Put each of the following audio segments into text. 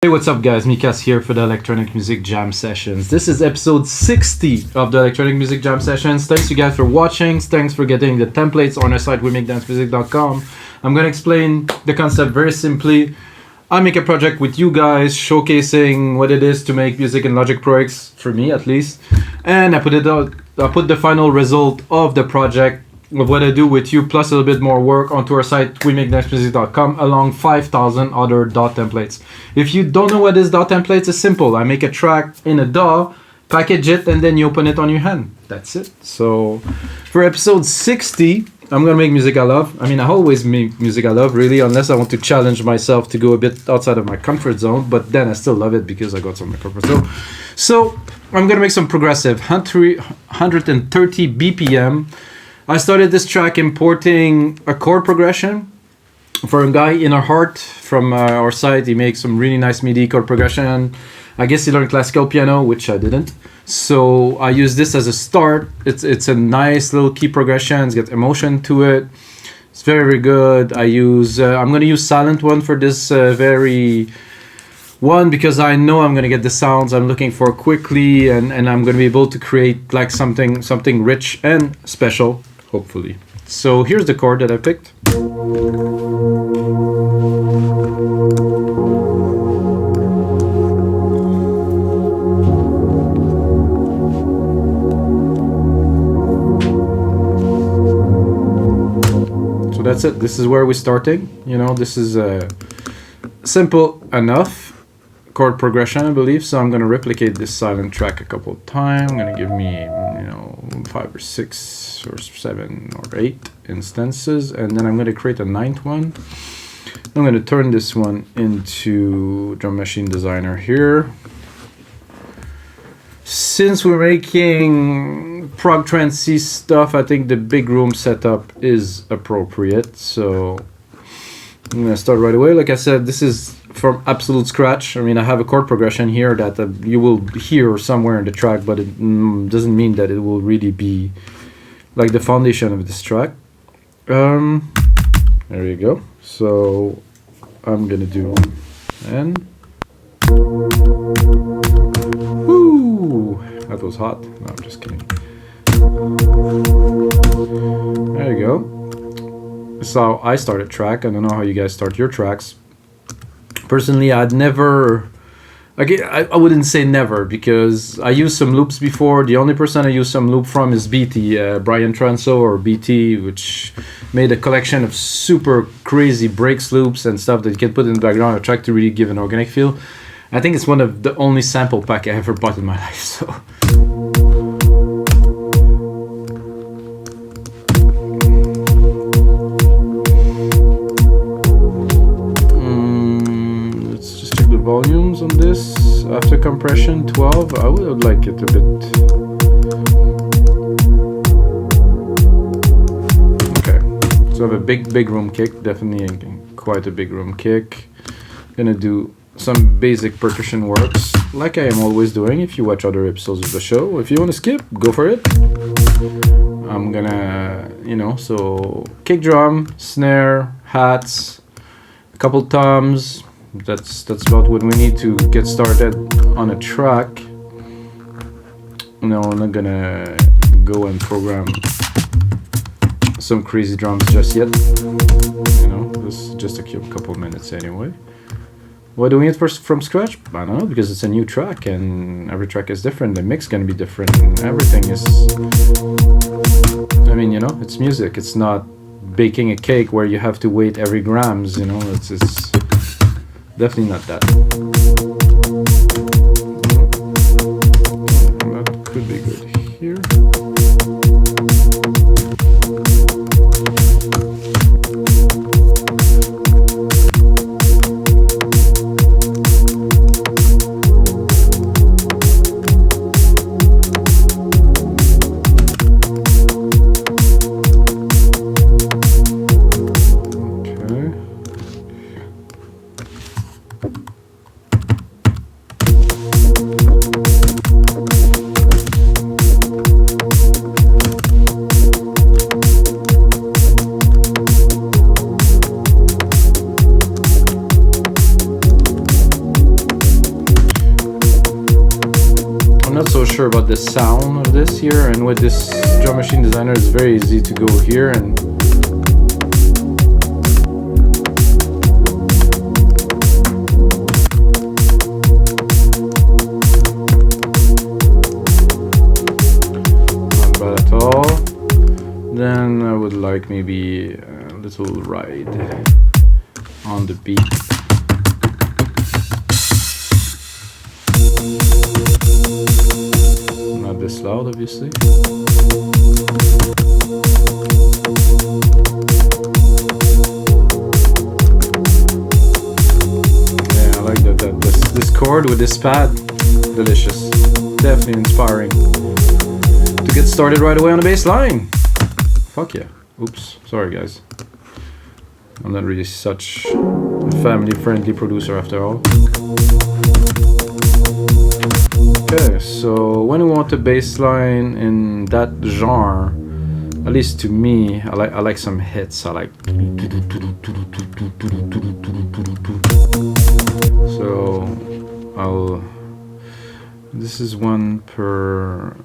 Hey, what's up, guys? Mikas here for the Electronic Music Jam Sessions. This is episode 60 of the Electronic Music Jam Sessions. Thanks you guys for watching. Thanks for getting the templates on our site, wemakedancemusic.com. I'm going to explain the concept very simply. I make a project with you guys, showcasing what it is to make music in Logic Pro X, for me at least. And I put the final result of the project of what I do with you, plus a little bit more work, onto our site, wemakedancemusic.com, along 5,000 other DAW templates. If you don't know what is DAW templates, it's simple. I make a track in a DAW, package it, and then you open it on your hand. That's it. So for episode 60, I'm going to make music I love. I mean, I always make music I love, really, unless I want to challenge myself to go a bit outside of my comfort zone, but then I still love it because I got some comfort zone. So I'm going to make some progressive, 130 BPM. I started this track importing a chord progression for a guy in our heart from our site. He makes some really nice MIDI chord progression. I guess he learned classical piano, which I didn't. So I use this as a start. It's a nice little key progression. It's got emotion to it. It's very, very good. I'm going to use silent one for this very one, because I know I'm going to get the sounds I'm looking for quickly, and I'm going to be able to create like something rich and special, hopefully. So here's the chord that I picked. So that's it. This is where we're starting. You know, this is simple enough chord progression, I believe. So I'm going to replicate this silent track a couple of times. I'm going to give me, 5 or 6 or 7 or 8 instances, and then I'm going to create a 9th one. I'm going to turn this one into Drum Machine Designer here. Since we're making prog trancey stuff, I think the big room setup is appropriate. So I'm going to start right away. Like I said, this is from absolute scratch. I mean, I have a chord progression here that you will hear somewhere in the track, but it doesn't mean that it will really be like the foundation of this track. There you go. So I'm gonna do and whoo, that was hot. No, I'm just kidding. There you go. So I start a track. I don't know how you guys start your tracks. Personally, I wouldn't say never, because I used some loops before. The only person I used some loop from is BT, Brian Trance or BT, which made a collection of super crazy breaks loops and stuff that you can put in the background of a track to really give an organic feel. I think it's one of the only sample pack I ever bought in my life. So. Volumes on this after compression 12. I would like it a bit. Okay, so I have a big room kick, definitely quite a big room kick. Gonna do some basic percussion works like I am always doing. If you watch other episodes of the show, if you want to skip, go for it. I'm gonna, so kick drum, snare, hats, a couple toms. That's about what we need to get started on a track. No, I'm not gonna go and program some crazy drums just yet. This is just a couple minutes anyway. Why doing it from scratch? I don't know, because it's a new track and every track is different. The mix gonna be different and everything is. I mean, it's music. It's not baking a cake where you have to weight every grams. It's definitely not that. That could be good here. not so sure about the sound of this here, and with this drum machine designer it's very easy to go here and not bad at all. Then I would like maybe a little ride on the beat. Not this loud, obviously. Yeah, I like that. This chord with this pad, delicious. Definitely inspiring. To get started right away on the bass line. Fuck yeah. Oops, sorry guys. I'm not really such a family-friendly producer after all. Okay, so when we want a bass line in that genre, at least to me, I like some hits. I like. So this is one per.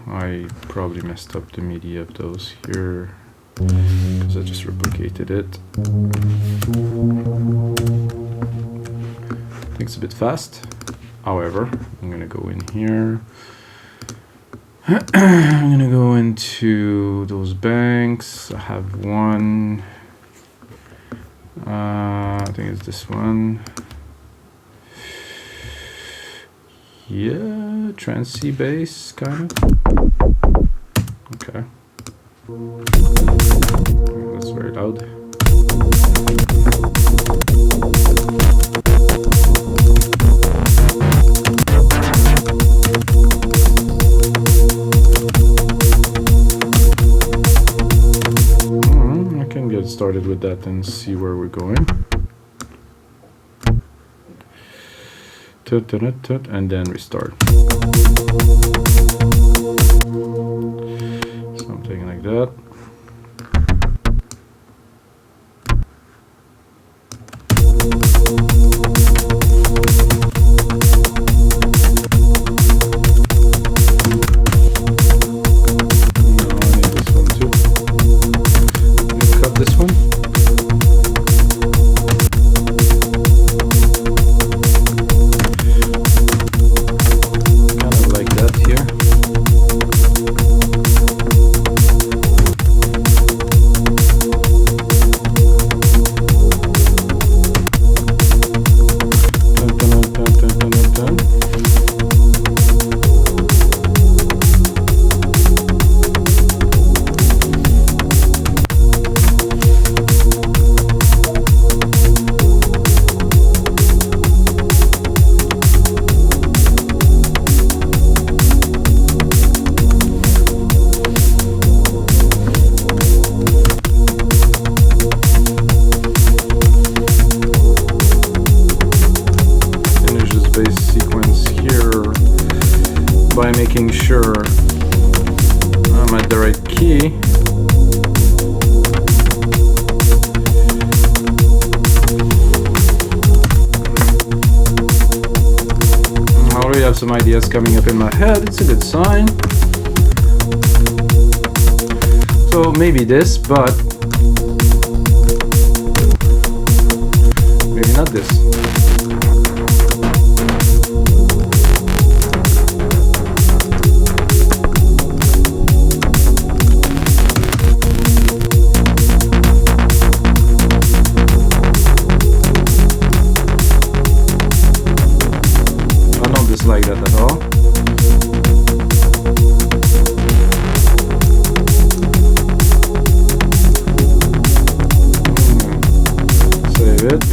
I probably messed up the MIDI of those here because I just replicated it. I think it's a bit fast. However, I'm gonna go in here. I'm gonna go into those banks. I have one. I think it's this one. Yeah, trancey bass, kind of. Okay. That's very loud. I can get started with that and see where we're going. And then restart. Something like that. No, I need this one too. Let me cut this one. By making sure I'm at the right key. I already have some ideas coming up in my head. It's a good sign. So maybe this, but maybe not this. Like that at all. Save it.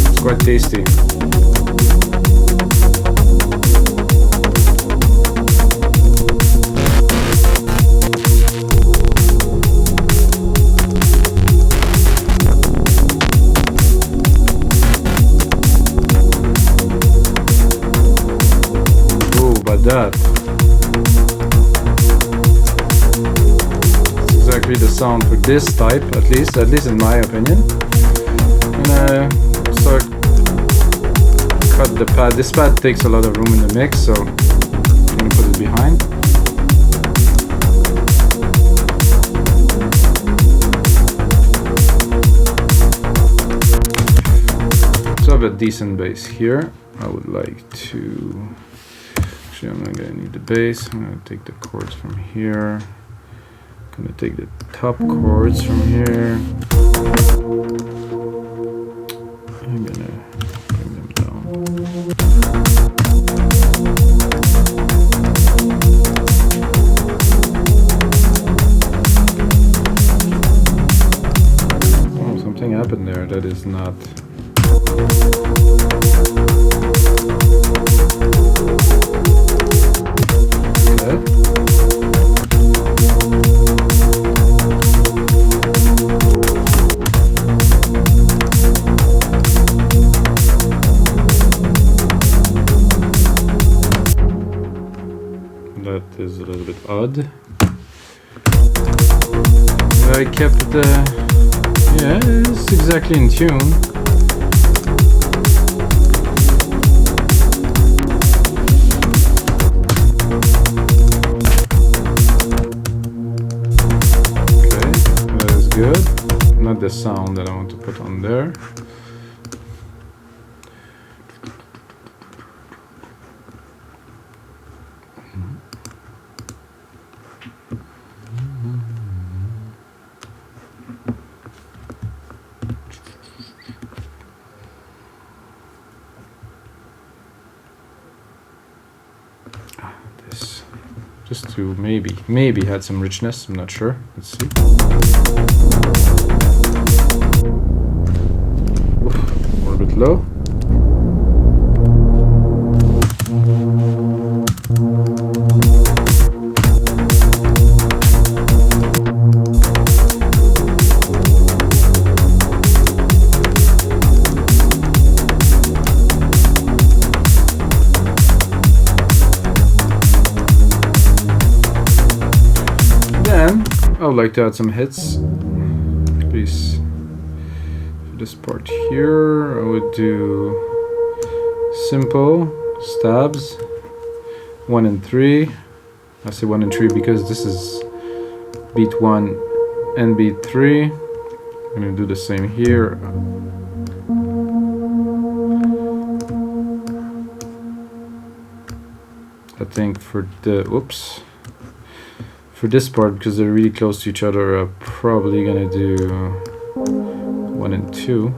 It's quite tasty. that. It's exactly the sound for this type, at least in my opinion. And start cut the pad. This pad takes a lot of room in the mix, so I'm gonna put it behind. So I have a decent bass here. I would like to, actually I'm not gonna need the bass. I'm gonna take the chords from here. I'm gonna take the top chords from here. I'm gonna bring them down. Oh, something happened there that is not. That is a little bit odd. I kept the, yeah, it's exactly in tune. Okay, that is good. Not the sound that I want to put on there. Just to maybe add some richness, I'm not sure. Let's see. Oof, more a bit low. I would like to add some hits. Please, for this part here, I would do simple stabs, 1 and 3. I say 1 and 3 because this is beat 1 and beat 3. I'm gonna do the same here. I think for the for this part, because they're really close to each other, I'm probably gonna do 1 and 2.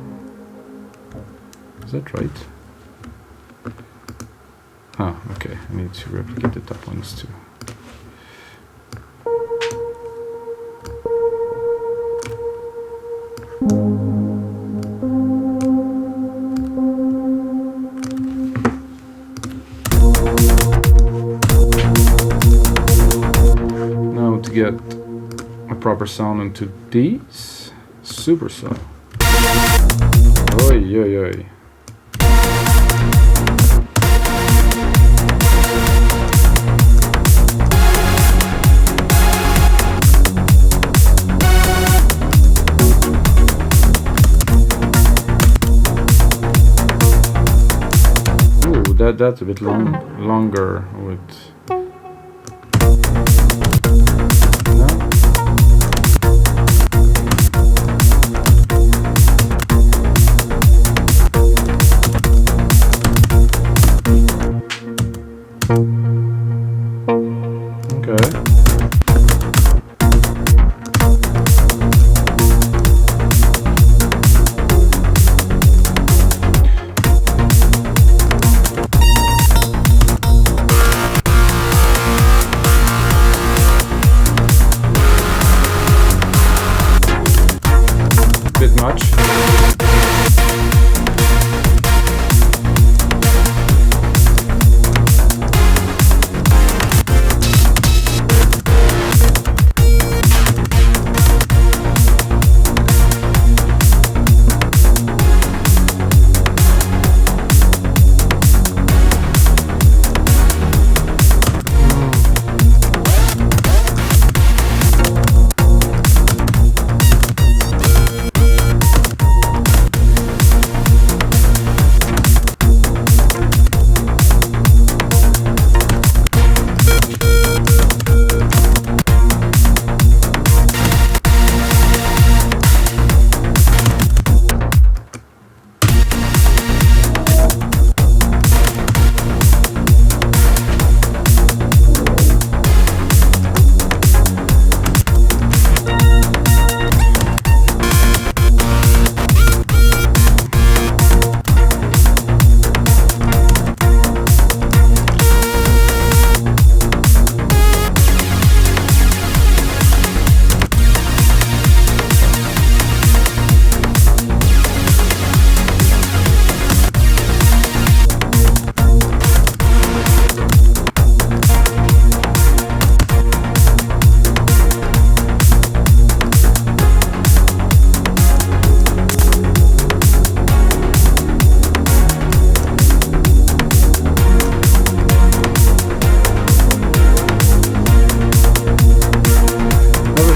Is that right? Ah, okay. I need to replicate the top ones too. Get a proper sound into these. Super sound. Oi, oi, oi. Ooh, that's a bit longer with.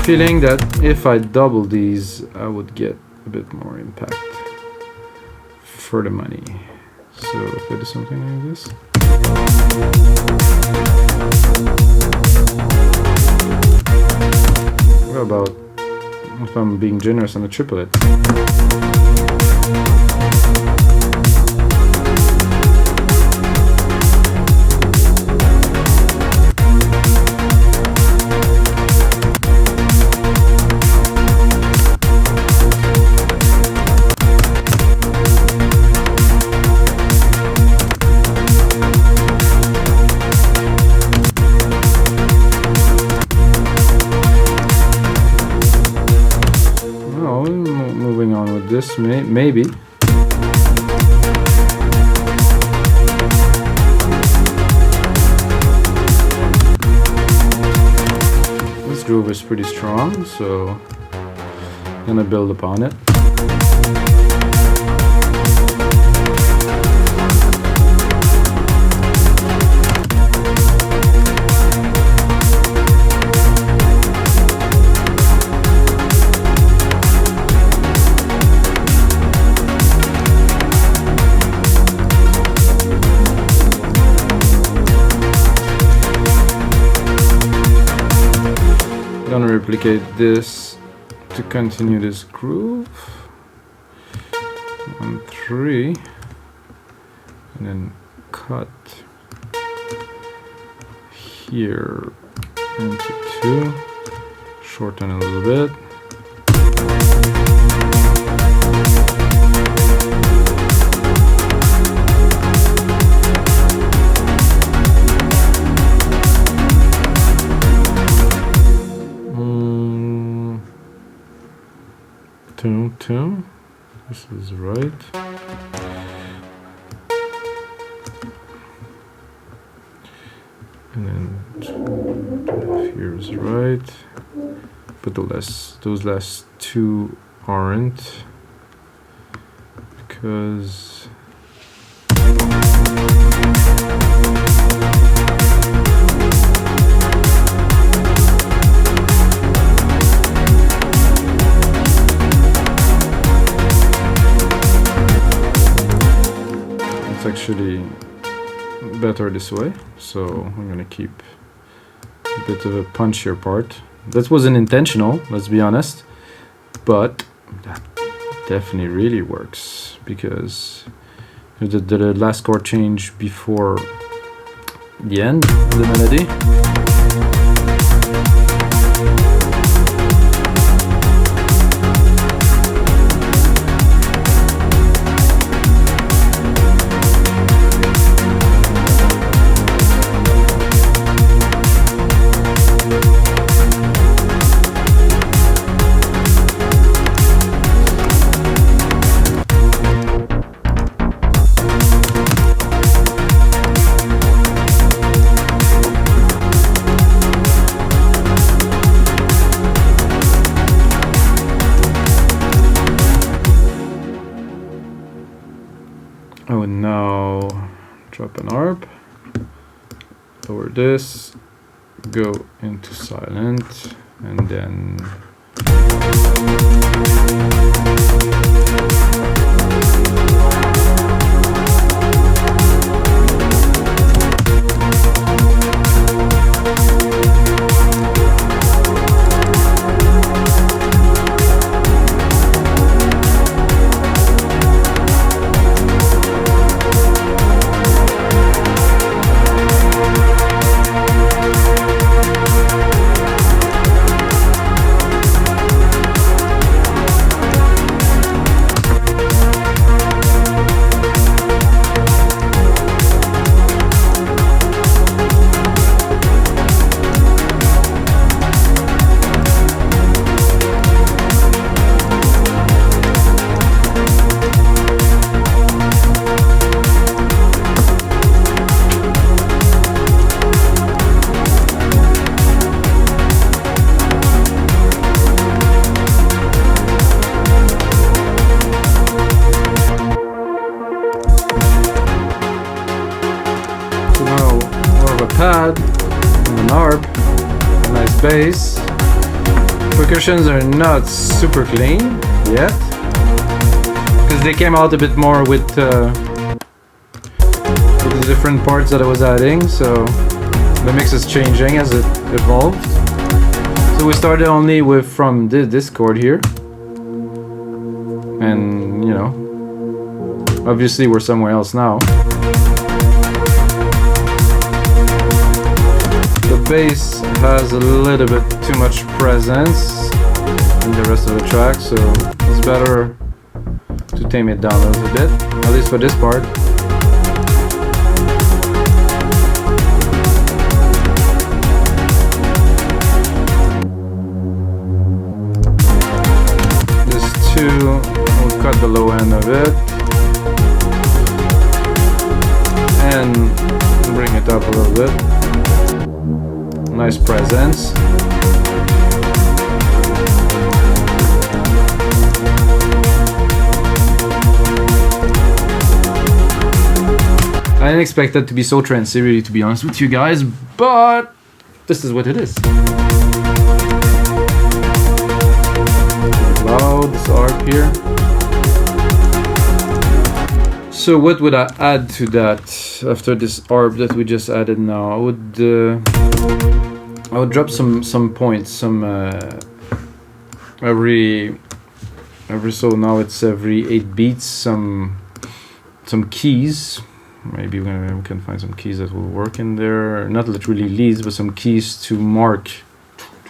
feeling that if I double these, I would get a bit more impact for the money. So if I do something like this. What about if I'm being generous on a triplet? This maybe. This groove is pretty strong, so I'm gonna build upon it. Replicate this to continue this groove. 1, 3, and then cut here into 2, shorten a little bit. Two. This is right. And then 2 here is right. But those last two aren't, because actually better this way, so I'm gonna keep a bit of a punchier part. That wasn't intentional, let's be honest, but that definitely really works, because the last chord change before the end of the melody. I would now drop an arp, lower this, go into silent, and then now, more of a pad, and an arp, a nice bass, and then a little bit of a Percussions are not super clean yet, because they came out a bit more with the different parts that I was adding, so the mix is changing as it evolved. So we started only with from this chord here, and you know, obviously we're somewhere else now. The bass has a little bit too much presence in the rest of the track, so it's better to tame it down a little bit, at least for this part. This 2, we'll cut the low end of it and bring it up a little bit. Nice presence. I didn't expect that to be so trancey, really, to be honest with you guys, but this is what it is. Loud, this arc here. So what would I add to that after this arp that we just added now? I would drop some points, every so now it's every 8 beats, some keys. Maybe we can find some keys that will work in there. Not literally leads, but some keys to mark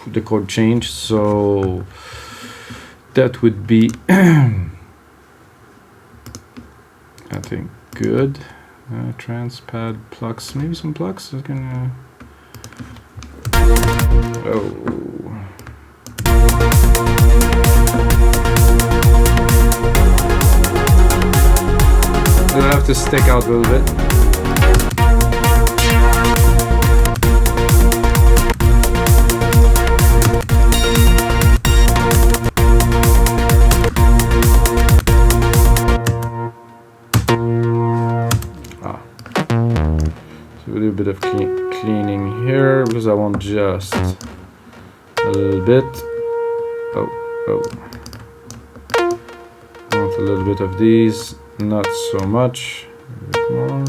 the chord change. So that would be, I think, good. Trance pad plucks, maybe some plucks. I can. Oh. It'll have to stick out a little bit. So we'll do a bit of cleaning here because I want just a little bit. Oh. I want a little bit of these. Not so much. A bit more.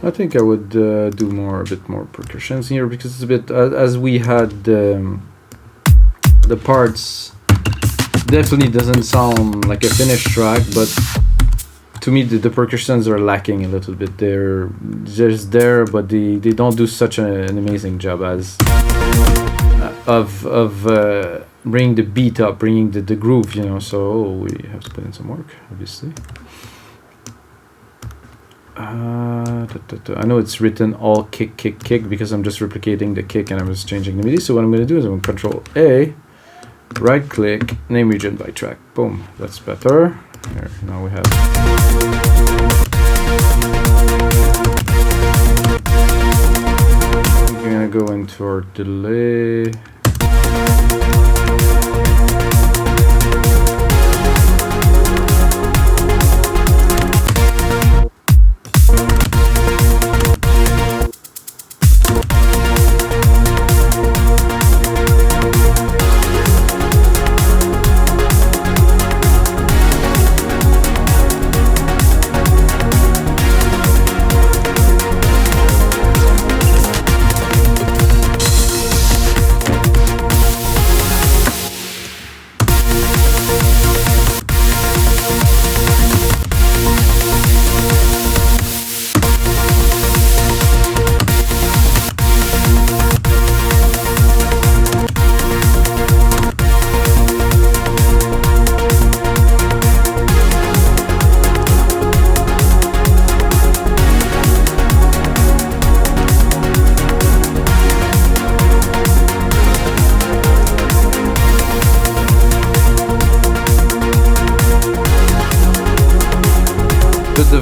I think I would do a bit more percussions here, because it's a bit as we had the parts definitely doesn't sound like a finished track, but to me the percussions are lacking a little bit. They're just there, but they don't do such an amazing job as of bringing the beat up, bringing the groove, you know. So we have to put in some work, obviously. I know it's written all kick because I'm just replicating the kick and I'm just changing the MIDI. So what I'm going to do is I'm going to Control A, right click, name region by track. Boom, that's better. Here, now we have. I'm going to go into our delay.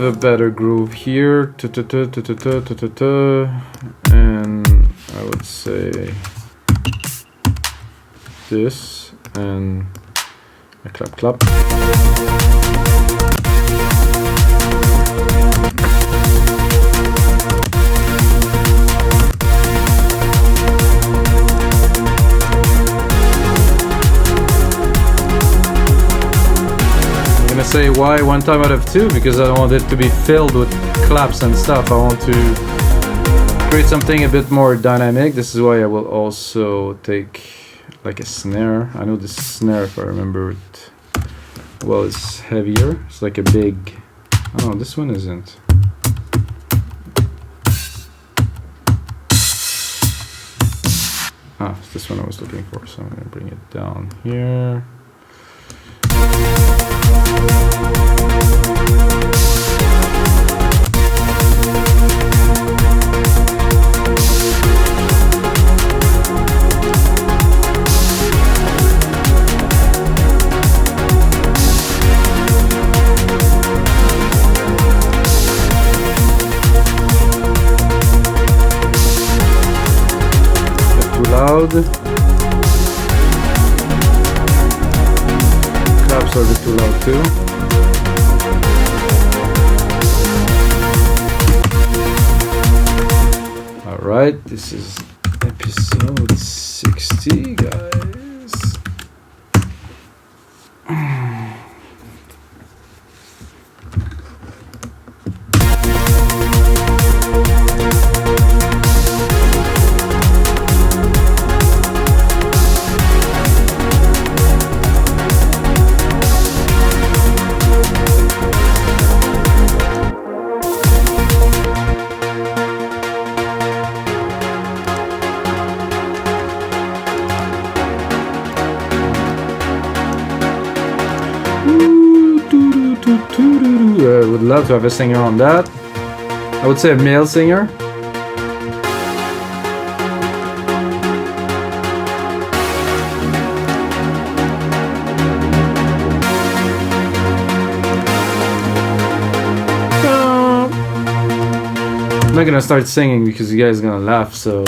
a better groove here. And I would say this and a clap clap. I'm gonna say why 1 time out of 2, because I don't want it to be filled with claps and stuff. I want to create something a bit more dynamic. This is why I will also take like a snare. I know this snare, if I remember it well, is heavier. It's like a big, oh, this one isn't. Ah, it's this one I was looking for, so I'm gonna bring it down here. Loud. Claps are a bit too loud too. Alright, this is episode 60, guys. I would love to have a singer on that. I would say a male singer. I'm not gonna start singing because you guys are gonna laugh, so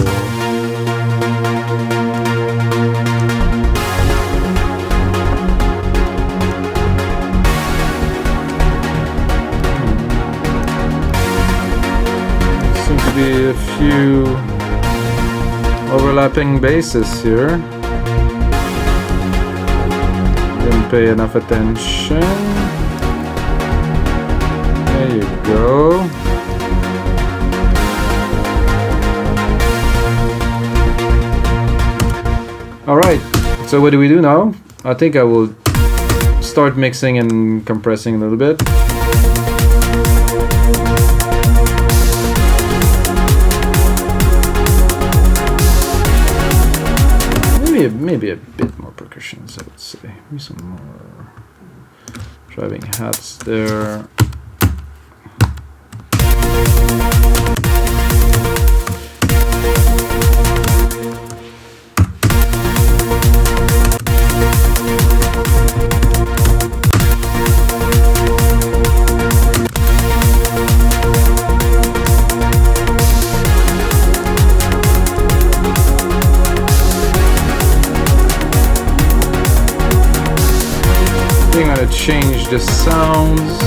a few overlapping basses here. Didn't pay enough attention. There you go. Alright, so what do we do now? I think I will start mixing and compressing a little bit. Maybe a bit more percussions, I would say. Maybe some more driving hats there. I'm gonna change the sounds.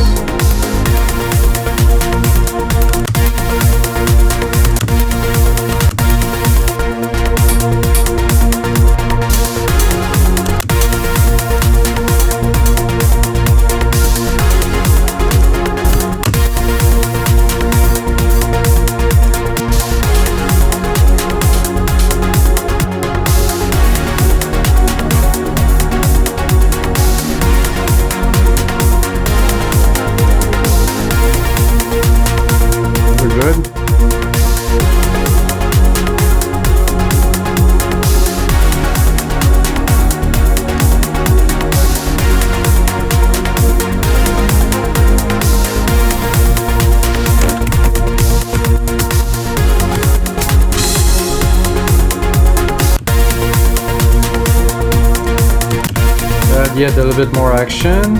Yet a little bit more action.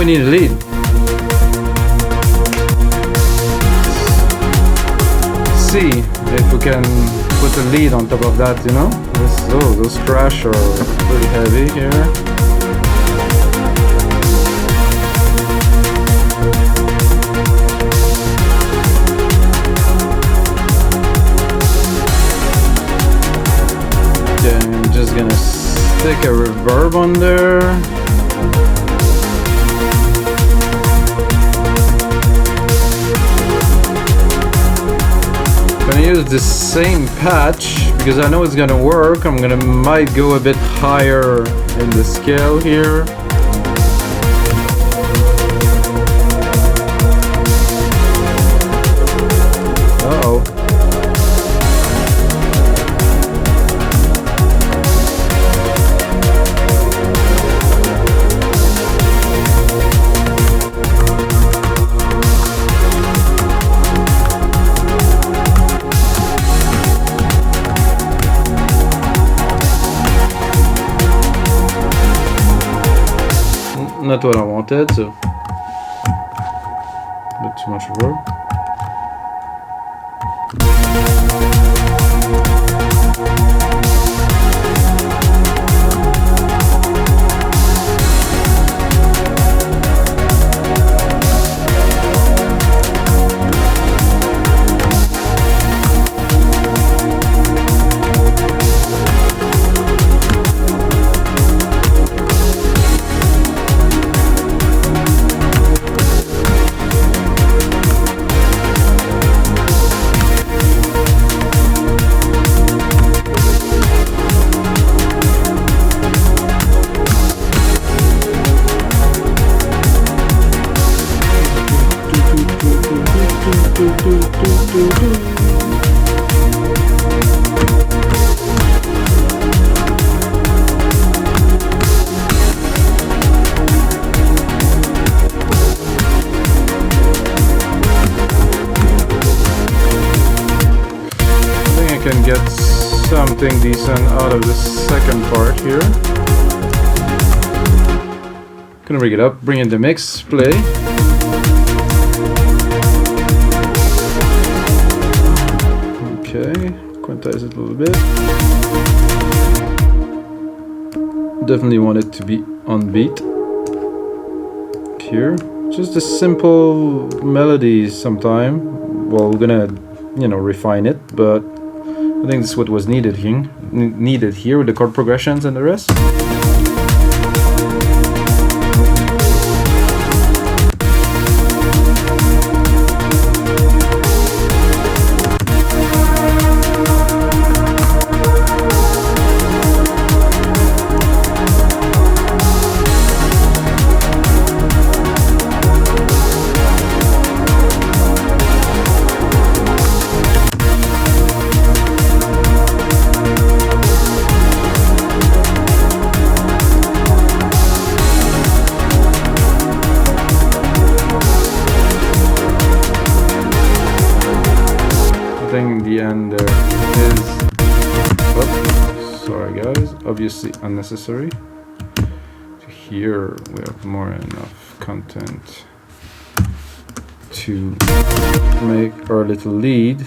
we need a lead. See if we can put a lead on top of that, you know? Those crash are pretty heavy here. Okay, I'm just gonna stick a reverb on there. I'm gonna use the same patch because I know it's gonna work. Might go a bit higher in the scale here. Uh-oh. Not what I wanted, so a bit too much reverb. Can get something decent out of the second part here. Gonna bring it up, bring in the mix, play. Okay, quantize it a little bit. Definitely want it to be on beat. Here, just a simple melody sometime. Well, we're gonna, refine it, but I think this is what was needed here with the chord progressions and the rest. The end there is, sorry guys, obviously unnecessary. Here we have more than enough content to make our little lead.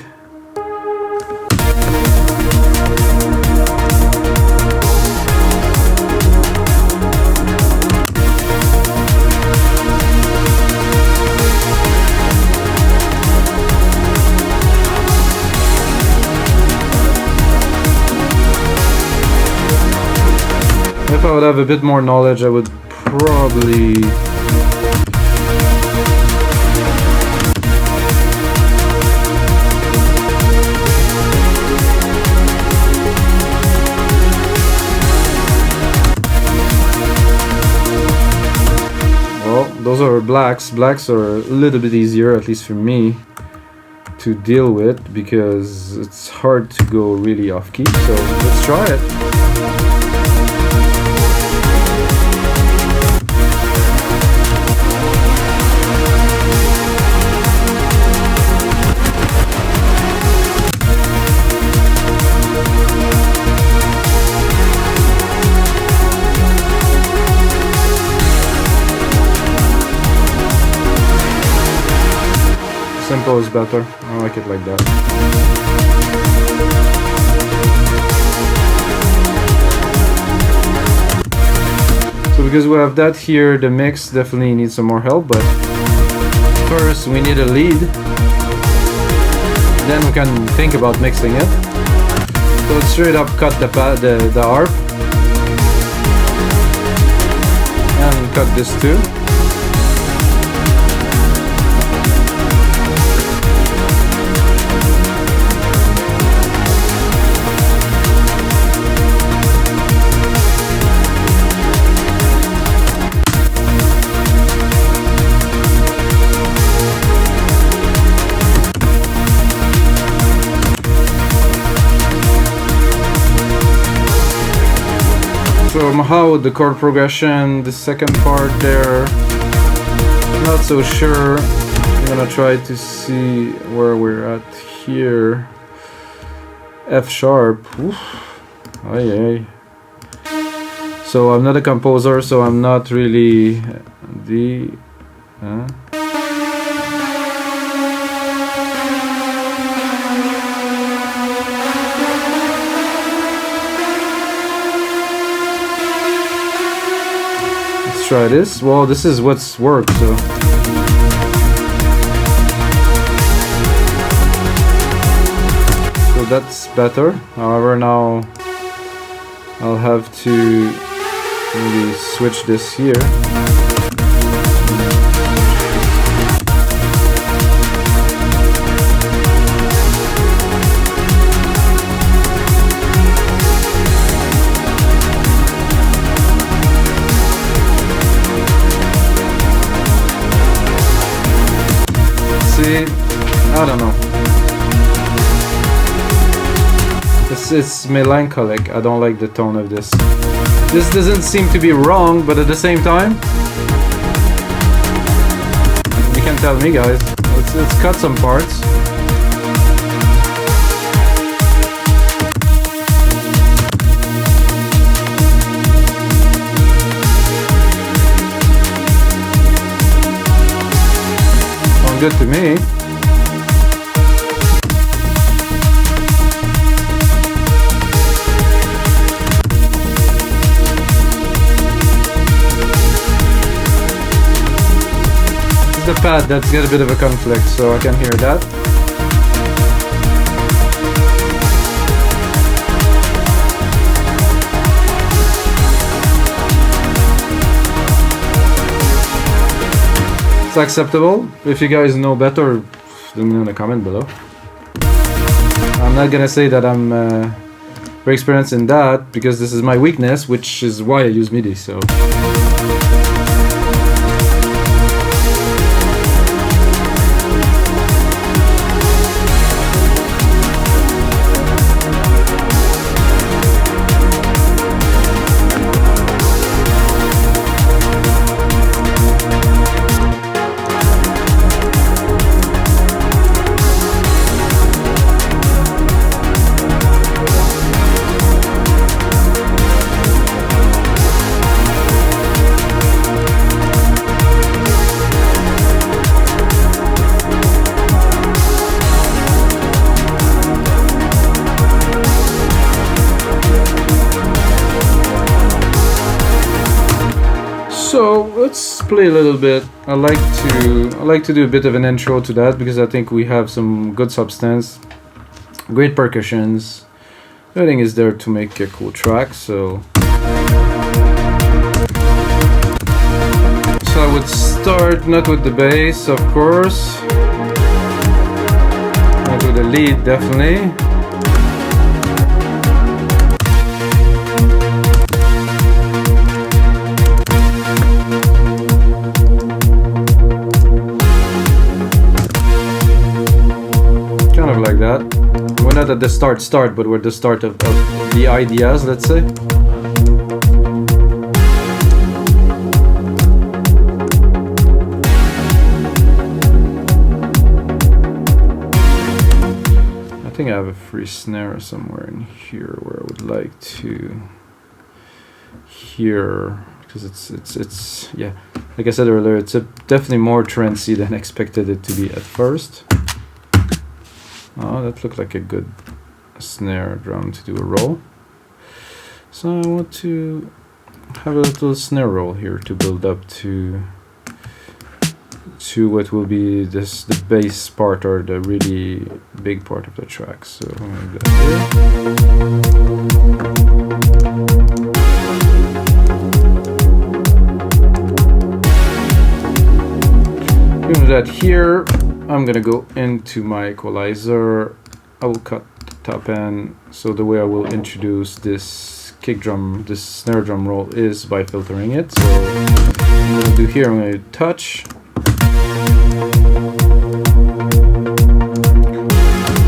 If I would have a bit more knowledge, I would probably those are blacks. Blacks are a little bit easier, at least for me, to deal with because it's hard to go really off key. So let's try it. Mahao is better. I like it like that. So because we have that here, the mix definitely needs some more help, but first we need a lead. Then we can think about mixing it. So let's straight up cut the harp. And cut this too. So Mahao, the chord progression, the second part there, not so sure. I'm gonna try to see where we're at here. F sharp. Oof. Aye, aye. So I'm not a composer, so I'm not really the. Try this. Well, this is what's worked, so that's better. However, now I'll have to maybe switch this here. I don't know. It's melancholic. I don't like the tone of this. This doesn't seem to be wrong, but at the same time, you can tell me, guys. Let's cut some parts. Sounds good to me. The pad that's got a bit of a conflict, so I can hear that. It's acceptable. If you guys know better, let me know in the comment below. I'm not gonna say that I'm very experienced in that because this is my weakness, which is why I use MIDI. So. So let's play a little bit. I like to do a bit of an intro to that because I think we have some good substance, great percussions. Everything is there to make a cool track. So I would start not with the bass, of course, not with the lead, definitely. Like that. We're not at the start, but we're at the start of the ideas, let's say. I think I have a free snare somewhere in here where I would like to hear, because it's yeah, like I said earlier, it's definitely more trancey than expected it to be at first. Oh, that looked like a good snare drum to do a roll. So I want to have a little snare roll here to build up to what will be the bass part, or the really big part of the track. So I'm gonna do that here. Doing that here, I'm gonna go into my equalizer. I will cut the top end. So the way I will introduce this kick drum, this snare drum roll, is by filtering it. So what I'm gonna do here, I'm gonna touch.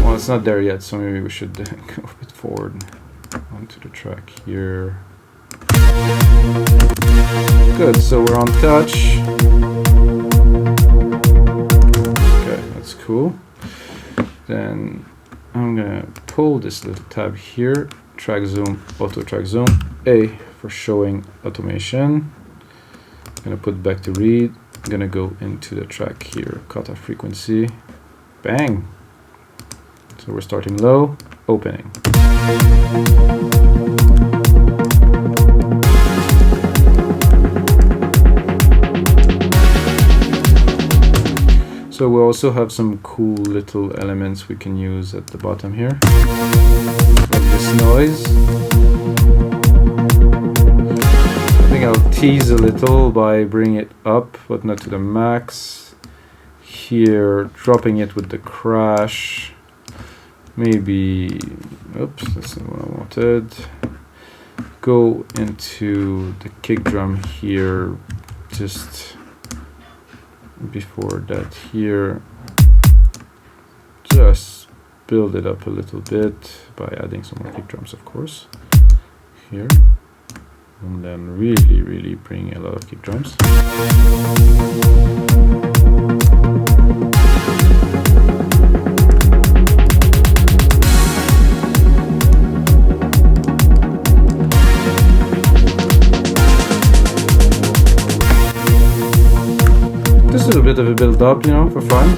Well, it's not there yet, so maybe we should go a bit forward onto the track here. Good, so we're on touch. Okay, that's cool. Then I'm gonna pull this little tab here, track zoom, auto track zoom, A for showing automation. I'm gonna put back to read. I'm gonna go into the track here, cutoff frequency, bang. So we're starting low, opening. So we also have some cool little elements we can use at the bottom here, like this noise. I think I'll tease a little by bringing it up, but not to the max. Here, dropping it with the crash. Maybe, oops, that's not what I wanted. Go into the kick drum here, just before that here. Just build it up a little bit by adding some more kick drums, of course, here. And then really bring a lot of kick drums. This is a bit of a build up, you know, for fun.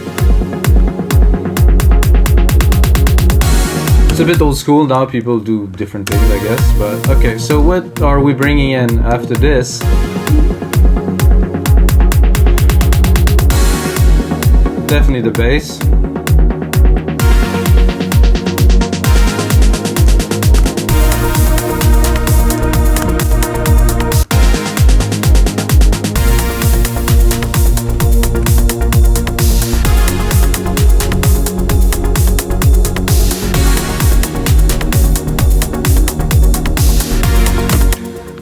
It's a bit old school now, people do different things, I guess, but okay, so what are we bringing in after this? Definitely the bass.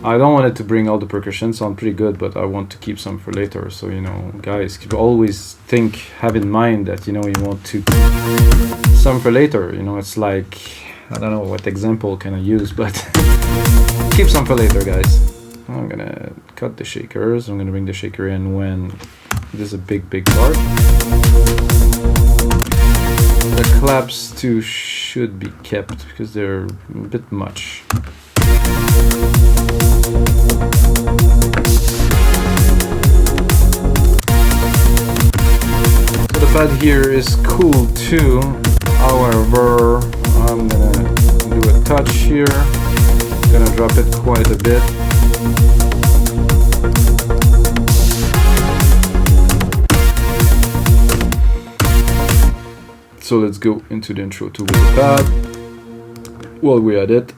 I don't want it to bring all the percussion, sound pretty good, but I want to keep some for later. So, you know, guys, always have in mind that, you know, you want to some for later. You know, it's like, I don't know what example can I use, but keep some for later, guys. I'm gonna cut the shakers. I'm gonna bring the shaker in when this is a big part. The claps too should be kept because they're a bit much. So the pad here is cool too. However, I'm gonna do a touch here. Gonna drop it quite a bit. So let's go into the intro too with the pad while we're at it.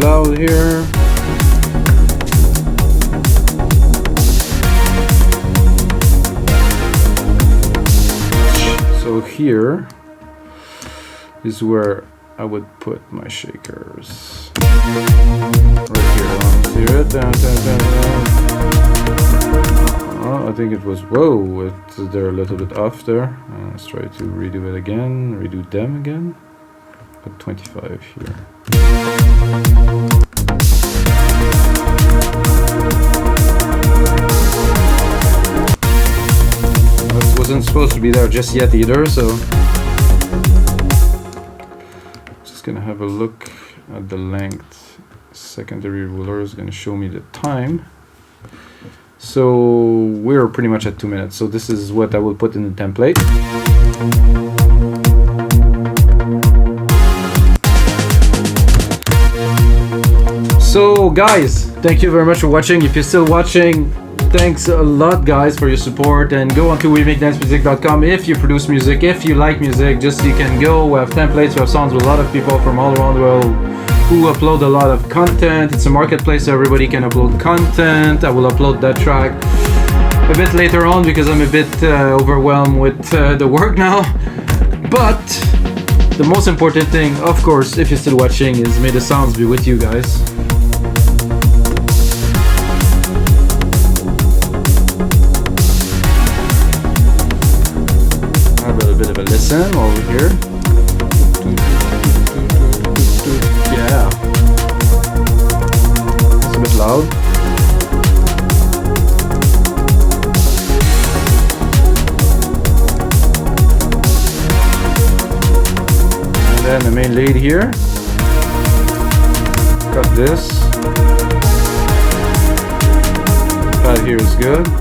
Loud here. So here is where I would put my shakers. Right here, hear it? Down. Oh, I think it was, whoa, they're a little bit off there. Let's try to redo it again, redo them again. Put 25 here. That wasn't supposed to be there just yet either, so just gonna have a look at the length. Secondary ruler is gonna show me the time. So we're pretty much at 2 minutes. So this is what I will put in the template. So guys, thank you very much for watching. If you're still watching, thanks a lot guys for your support, and go on to wemakedancemusic.com if you produce music, if you like music, just you can go. We have templates, we have songs with a lot of people from all around the world who upload a lot of content. It's a marketplace, so everybody can upload content. I will upload that track a bit later on because I'm a bit overwhelmed with the work now. But the most important thing, of course, if you're still watching, is may the sounds be with you guys. Have a bit of a listen while we're here. Yeah. It's a bit loud. And then the main lead here. Got this. Pad here is good.